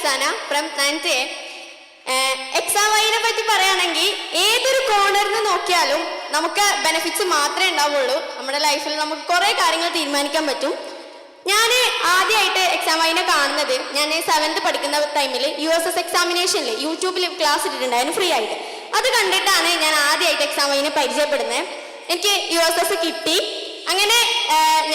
Ruxana from 9th A. Exam വൈനെ പറ്റി പറയുകയാണെങ്കിൽ ഏതൊരു കോർണറിന് നോക്കിയാലും നമുക്ക് ബെനിഫിറ്റ്സ് മാത്രമേ ഉണ്ടാവുള്ളൂ. നമ്മുടെ ലൈഫിൽ നമുക്ക് കുറേ കാര്യങ്ങൾ തീരുമാനിക്കാൻ പറ്റും. ഞാൻ ആദ്യമായിട്ട് എക്സാം വൈനെ കാണുന്നത് ഞാൻ 7th പഠിക്കുന്ന ടൈമിൽ USS എക്സാമിനേഷനിൽ യൂട്യൂബിൽ ക്ലാസ് ഇട്ടിട്ടുണ്ടായിരുന്നു ഫ്രീ ആയിട്ട്. അത് കണ്ടിട്ടാണ് ഞാൻ ആദ്യമായിട്ട് എക്സാം വൈനെ പരിചയപ്പെടുന്നത്. എനിക്ക് USS കിട്ടി. അങ്ങനെ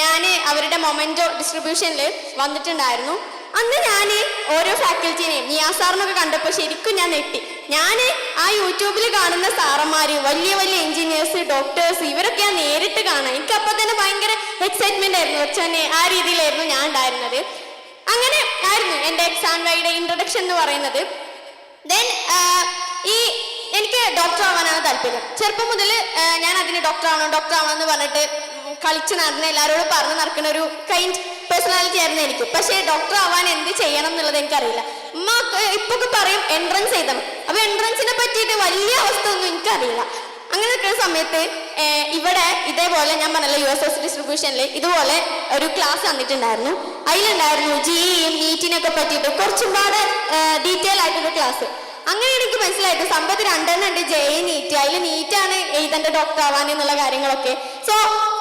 ഞാൻ അവരുടെ മൊമെൻറ്റോ ഡിസ്ട്രിബ്യൂഷനിൽ വന്നിട്ടുണ്ടായിരുന്നു. അന്ന് ഞാൻ ഓരോ ഫാക്കൽറ്റീനെയും നിയാസാറിനൊക്കെ കണ്ടപ്പോൾ ശരിക്കും ഞാൻ നെട്ടി. ഞാൻ ആ യൂട്യൂബിൽ കാണുന്ന സാറന്മാർ, വലിയ വലിയ എഞ്ചിനീയേഴ്സ്, ഡോക്ടേഴ്സ്, ഇവരൊക്കെ ഞാൻ നേരിട്ട് കാണാം. എനിക്കപ്പോൾ തന്നെ ഭയങ്കര എക്സൈറ്റ്മെൻ്റ് ആയിരുന്നു. വെച്ചാൽ ആ രീതിയിലായിരുന്നു ഞാൻ ഉണ്ടായിരുന്നത്. അങ്ങനെ ആയിരുന്നു എൻ്റെ എക്സാം വൈയുടെ ഇൻട്രൊഡക്ഷൻ എന്ന് പറയുന്നത്. ദെൻ എനിക്ക് ഡോക്ടർ ആവാനാണ് താല്പര്യം. ചെറുപ്പം മുതൽ ഞാൻ അതിന് ഡോക്ടർ ആവണം എന്ന് പറഞ്ഞിട്ട് കളിച്ച് നടന്ന എല്ലാവരോടും പറഞ്ഞ് നടക്കുന്ന ഒരു കൈൻഡ് പേഴ്സണാലിറ്റി ആയിരുന്നു എനിക്ക്. പക്ഷേ ഡോക്ടർ ആവാൻ എന്ത് ചെയ്യണം എന്നുള്ളത് എനിക്കറിയില്ല. ഉമ്മ ഇപ്പൊക്കെ പറയും എൻട്രൻസ് എഴുതണം. അപ്പോൾ എൻട്രൻസിനെ പറ്റിയിട്ട് വലിയ അവസ്ഥ ഒന്നും എനിക്കറിയില്ല. അങ്ങനെ നിൽക്കുന്ന സമയത്ത് ഇവിടെ ഇതേപോലെ ഞാൻ പറഞ്ഞല്ലോ USS ഡിസ്ട്രിബ്യൂഷനിൽ ഇതുപോലെ ഒരു ക്ലാസ് വന്നിട്ടുണ്ടായിരുന്നു. അതിലുണ്ടായിരുന്നു GEയും നീറ്റിനൊക്കെ പറ്റിയിട്ട് കുറച്ചും പാടെ ഡീറ്റെയിൽ ആയിട്ടൊരു ക്ലാസ്. അങ്ങനെ എനിക്ക് മനസ്സിലായിട്ട് സംഭവത്ത് 2 ഉണ്ട്, JE നീറ്റ്. അതിൽ നീറ്റാണ് എഴുതേണ്ട ഡോക്ടർ ആവാൻ എന്നുള്ള കാര്യങ്ങളൊക്കെ. സോ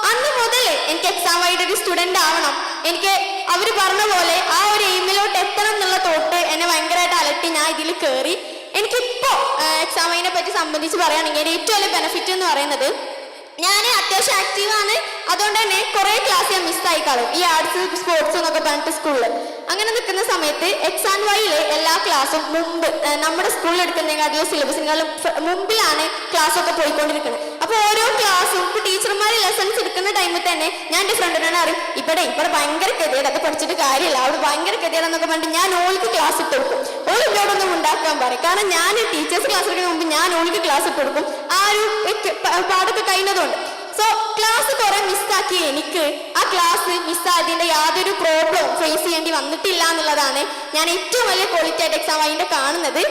അന്ന് മുതൽ എനിക്ക് എക്സാം വൈഡ് ഒരു സ്റ്റുഡൻ്റ് ആവണം, എനിക്ക് അവർ പറഞ്ഞ പോലെ ആ ഒരു എയിമിലോട്ട് എത്തണം എന്നുള്ള തോട്ട് എന്നെ ഭയങ്കരമായിട്ട് അലട്ടി. ഞാൻ ഇതിൽ കയറി. എനിക്കിപ്പോൾ എക്സാം വൈനെ പറ്റി സംബന്ധിച്ച് പറയുകയാണെങ്കിൽ ഏറ്റവും വലിയ ബെനിഫിറ്റ് എന്ന് പറയുന്നത് ഞാൻ അത്യാവശ്യം ആക്റ്റീവാണ്. അതുകൊണ്ട് തന്നെ കുറേ ക്ലാസ് ഞാൻ മിസ്സായി കാണും. ഈ ആർട്സ് സ്പോർട്സ് എന്നൊക്കെ പറഞ്ഞിട്ട് സ്കൂളിൽ അങ്ങനെ നിൽക്കുന്ന സമയത്ത് എക്സാം വൈയിലെ എല്ലാ ക്ലാസ്സും മുമ്പ് നമ്മുടെ സ്കൂളിൽ എടുക്കുന്നതിനേക്കാളും സിലബസിനെക്കാളും മുമ്പിലാണ് ക്ലാസ്സൊക്കെ പോയിക്കൊണ്ടിരിക്കുന്നത്. അപ്പോൾ ഓരോ ക്ലാസ്സും ഇപ്പോൾ ടീച്ചർമാർ ലെസൺസ് എടുക്കുന്ന ടൈമിൽ തന്നെ ഞാൻ എൻ്റെ ഫ്രണ്ടിനോട് അറിയും ഇവിടെ ഭയങ്കര ഗതിയുടെ അത് പഠിച്ചിട്ട് കാര്യമില്ല, അവിടെ ഭയങ്കര ഗതിയാണെന്നൊക്കെ പറഞ്ഞിട്ട് ഞാൻ ഓൾക്ക് ക്ലാസ് ഇട്ട് കൊടുക്കും. ഓൾ ഇവരോടൊന്നും ഉണ്ടാക്കാൻ പറയും. കാരണം ഞാൻ ടീച്ചേഴ്സ് ക്ലാസ് എടുക്കുന്ന മുമ്പ് ഞാൻ ഓൾക്ക് ക്ലാസ് ഇട്ട് കൊടുക്കും. ആ ഒരു പാടൊക്കെ കഴിഞ്ഞതുകൊണ്ട്. സോ ക്ലാസ് കുറെ മിസ്സാക്കി എനിക്ക് ആ ക്ലാസ് മിസ്സായതിൻ്റെ യാതൊരു പ്രോബ്ലം ഫേസ് ചെയ്യേണ്ടി വന്നിട്ടില്ല എന്നുള്ളതാണ് ഞാൻ ഏറ്റവും വലിയ ക്വാളിറ്റി ആയിട്ട് എക്സാം വൈൻ്റെ കാണുന്നത്.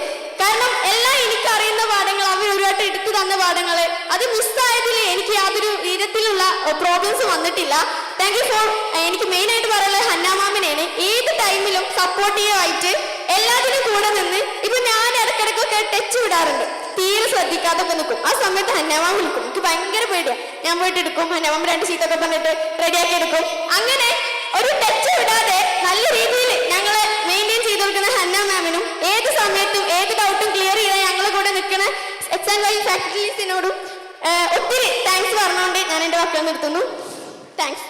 കാരണം എല്ലാം എനിക്കറിയുന്ന പാഠങ്ങൾ, അവർ ഒരു വട്ടം എടുത്തു തന്ന പാഠങ്ങൾ, അത് മിസ്സായതിൽ എനിക്ക് യാതൊരു വിധത്തിലുള്ള പ്രോബ്ലംസ് വന്നിട്ടില്ല. Thank you for. എനിക്ക് മെയിനായിട്ട് പറയുന്നത് ഹന്നാമാമിനെയാണ്. ഏത് ടൈമിലും സപ്പോർട്ടീവായിട്ട് എല്ലാത്തിനും കൂടെ നിന്ന്. ഇപ്പം ഞാൻ ഇടയ്ക്കിടയ്ക്കൊക്കെ ടച്ച് വിടാറുണ്ട്, തീരെ ശ്രദ്ധിക്കാതൊക്കെ നിൽക്കും. ആ സമയത്ത് ഹന്നാമാം വിളിക്കും. എനിക്ക് ഭയങ്കര പേടിയാണ്. ഞാൻ പോയിട്ട് എടുക്കും. ഹന്നാമാം 2 ചീത്തൊക്കെ പറഞ്ഞിട്ട് റെഡിയാക്കി എടുക്കും. അങ്ങനെ ഒരു ടച്ച് വിടാതെ നല്ല രീതിയിൽ ഞങ്ങൾ മെയിൻറ്റെയിൻ ചെയ്ത് കൊടുക്കുന്ന ഹന്ന മാമിനും ഏത് സമയത്തും ഏത് ഡൗട്ടും ക്ലിയർ ചെയ്താൽ ഞങ്ങളെ കൂടെ നിൽക്കുന്ന എക്സാം വൈ ഫാക്കൽറ്റീസിനോടും ഒത്തിരി താങ്ക്സ് പറഞ്ഞുകൊണ്ട് ഞാൻ എൻ്റെ വാക്കുകൾ നിർത്തുന്നു. താങ്ക്സ്.